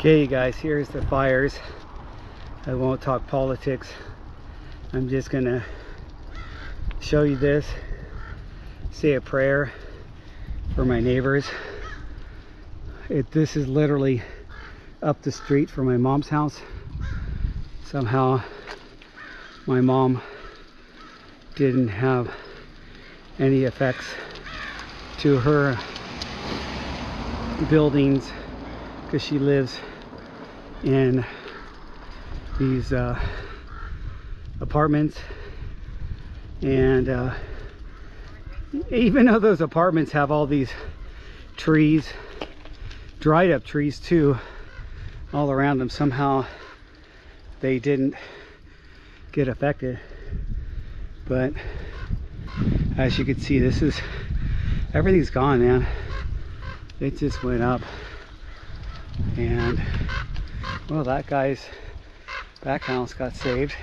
Okay, you guys, here's the fires. I won't talk politics. I'm just gonna show you this, say a prayer for my neighbors. This is literally up the street from my mom's house. Somehow my mom didn't have any effects to her buildings because she lives in these apartments, and even though those apartments have all these trees, dried up trees too, all around them, somehow they didn't get affected. But as you can see, this is, everything's gone, man. It just went up. And well, that guy's back house got saved,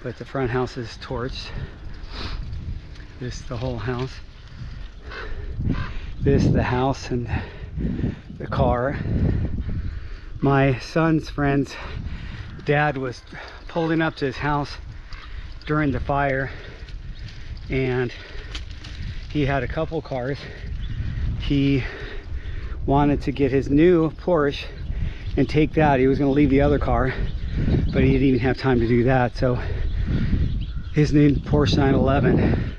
but the front house is torched. This the whole house. This the house and the car. My son's friend's dad was pulling up to his house during the fire, and he had a couple cars. He wanted to get his new Porsche and take that. He was going to leave the other car, but he didn't even have time to do that. So his new Porsche 911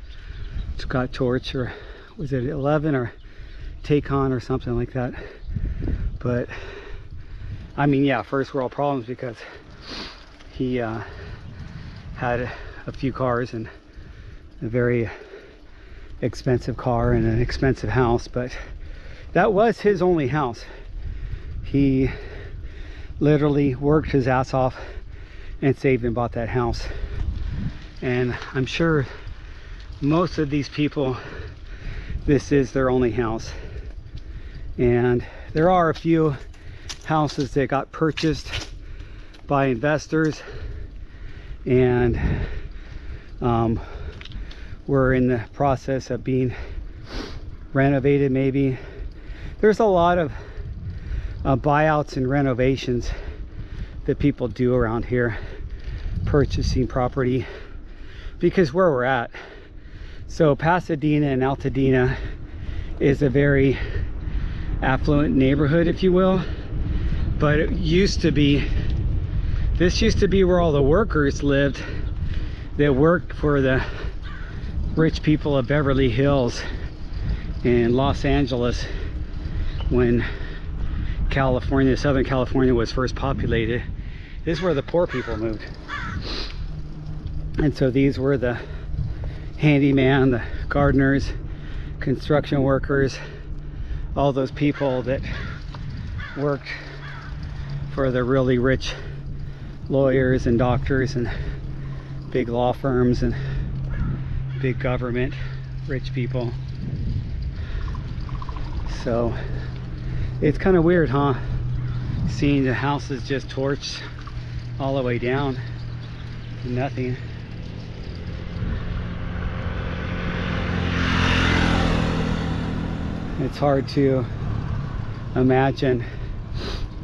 got torched, or was it 11 or Taycan or something like that. But I mean, yeah, first world problems, because he had a few cars and a very expensive car and an expensive house, but that was his only house. He literally worked his ass off and saved and bought that house. And I'm sure most of these people, this is their only house. And there are a few houses that got purchased by investors and were in the process of being renovated. Maybe there's a lot of buyouts and renovations that people do around here, purchasing property, because where we're at, so Pasadena and Altadena is a very affluent neighborhood, if you will, but it used to be, this used to be where all the workers lived that worked for the rich people of Beverly Hills and Los Angeles when California, Southern California was first populated. This is where the poor people moved. And so these were the handyman, the gardeners, construction workers, all those people that worked for the really rich lawyers and doctors and big law firms and big government, rich people. So it's kind of weird, huh? Seeing the houses just torched all the way down to nothing. It's hard to imagine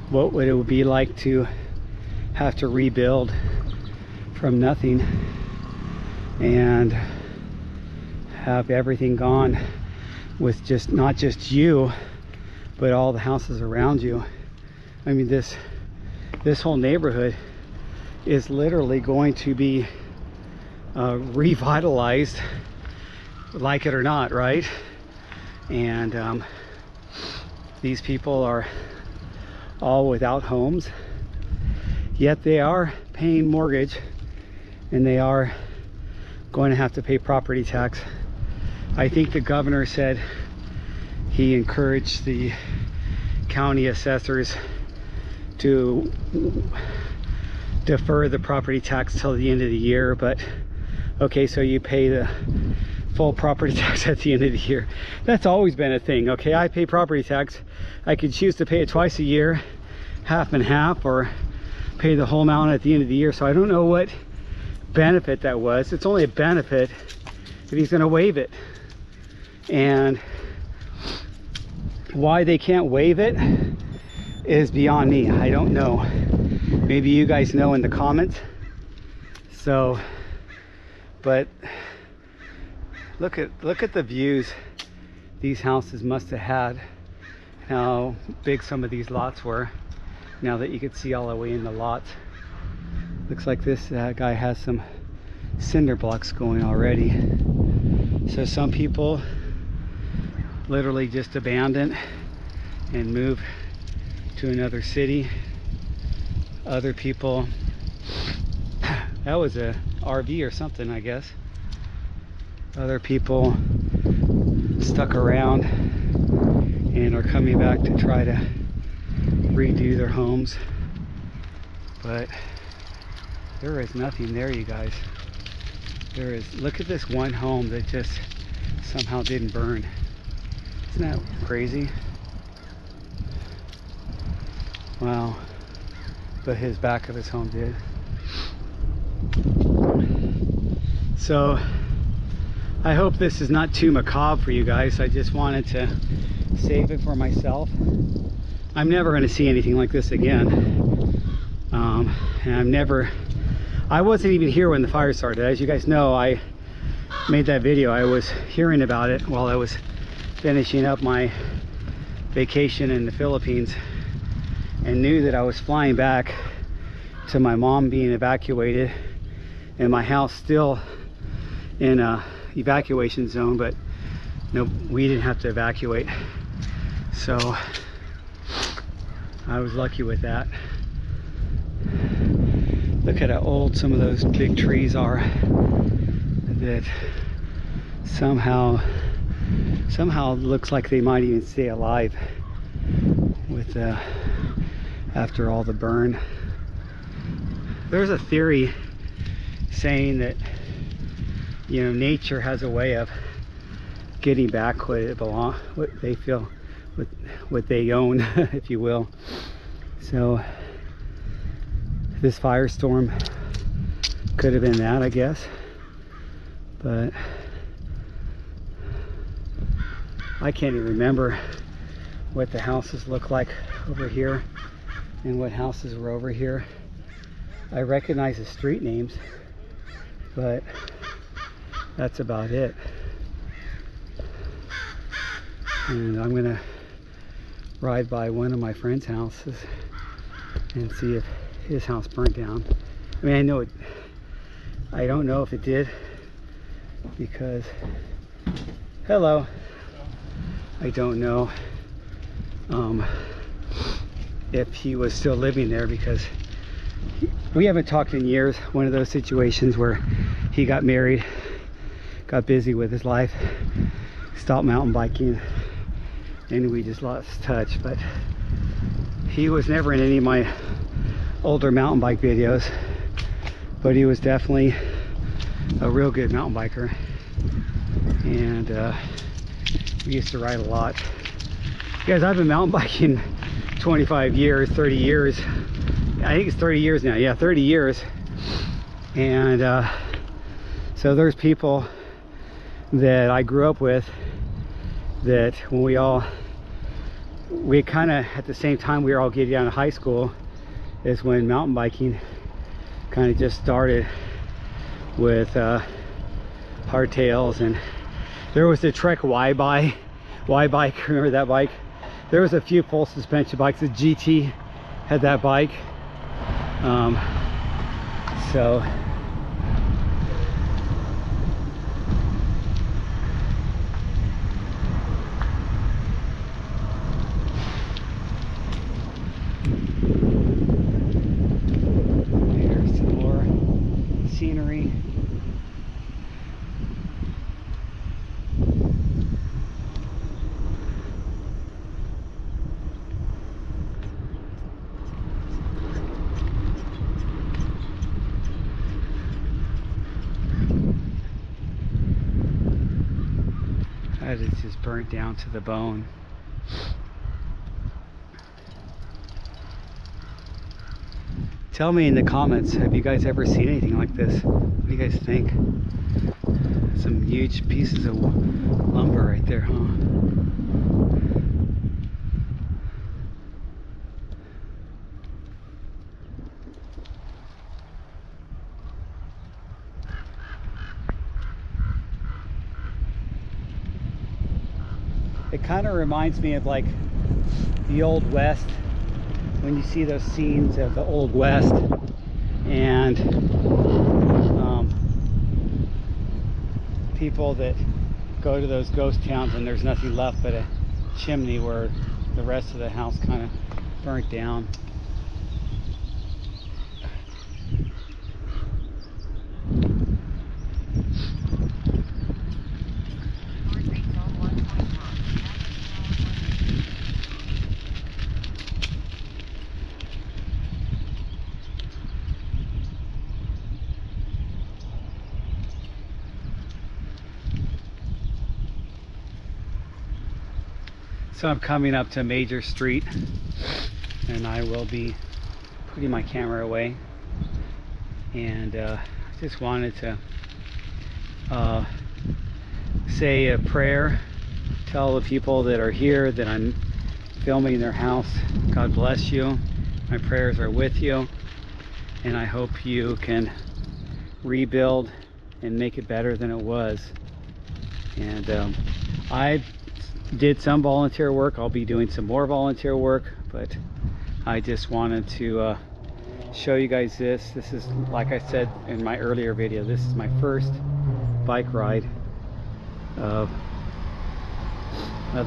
what would it be like to have to rebuild from nothing and have everything gone, with just not just you, but all the houses around you. I mean, this whole neighborhood is literally going to be revitalized, like it or not, right? And these people are all without homes, yet they are paying mortgage, and they are going to have to pay property tax. I think the governor said he encouraged the county assessors to defer the property tax till the end of the year. But okay, so you pay the full property tax at the end of the year. That's always been a thing. Okay, I pay property tax. I could choose to pay it twice a year, half and half, or pay the whole amount at the end of the year. So I don't know what benefit that was. It's only a benefit if he's going to waive it. And why they can't waive it is beyond me. I don't know. Maybe you guys know in the comments. So, but look at the views these houses must have had. How big some of these lots were. Now that you could see all the way in the lots. Looks like this guy has some cinder blocks going already. So some people literally just abandon and move to another city. Other people, that was a RV or something, I guess. Other people stuck around and are coming back to try to redo their homes. But there is nothing there, you guys. There is, look at this one home that just somehow didn't burn. Isn't that crazy? Wow. But his back of his home did. So I hope this is not too macabre for you guys. I just wanted to save it for myself. I'm never going to see anything like this again. And I wasn't even here when the fire started. As you guys know, I made that video. I was hearing about it while I was finishing up my vacation in the Philippines, and knew that I was flying back to my mom being evacuated and my house still in a evacuation zone, but no, we didn't have to evacuate. So I was lucky with that. Look at how old some of those big trees are that somehow looks like they might even stay alive with after all the burn. There's a theory saying that, you know, nature has a way of getting back what it belongs, what they feel, what they own, if you will. So this firestorm could have been that, I guess. But I can't even remember what the houses look like over here and what houses were over here. I recognize the street names, but that's about it. And I'm gonna ride by one of my friend's houses and see if his house burnt down. I mean, I don't know if it did, because hello, I don't know if he was still living there, because we haven't talked in years. One of those situations where he got married, got busy with his life, stopped mountain biking, and we just lost touch. But he was never in any of my older mountain bike videos, but he was definitely a real good mountain biker, and we used to ride a lot. Guys, I've been mountain biking 25 years, 30 years. I think it's 30 years now. Yeah, 30 years. And so there's people that I grew up with that when we kind of at the same time we were all getting out of high school is when mountain biking kind of just started with hardtails. And there was the Trek Y bike, remember that bike? There was a few full suspension bikes. The GT had that bike. So here's some more scenery. That is just burnt down to the bone. Tell me in the comments, have you guys ever seen anything like this? What do you guys think? Some huge pieces of lumber right there, huh? It kind of reminds me of like the Old West, when you see those scenes of the Old West, and people that go to those ghost towns and there's nothing left but a chimney where the rest of the house kind of burnt down. So I'm coming up to Major Street, and I will be putting my camera away, and I just wanted to say a prayer, tell the people that are here that I'm filming their house, God bless you, my prayers are with you, and I hope you can rebuild and make it better than it was. And I did some volunteer work. I'll be doing some more volunteer work, but I just wanted to show you guys this. This is, like I said in my earlier video, this is my first bike ride of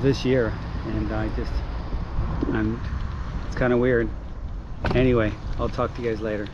this year, and it's kind of weird. Anyway, I'll talk to you guys later.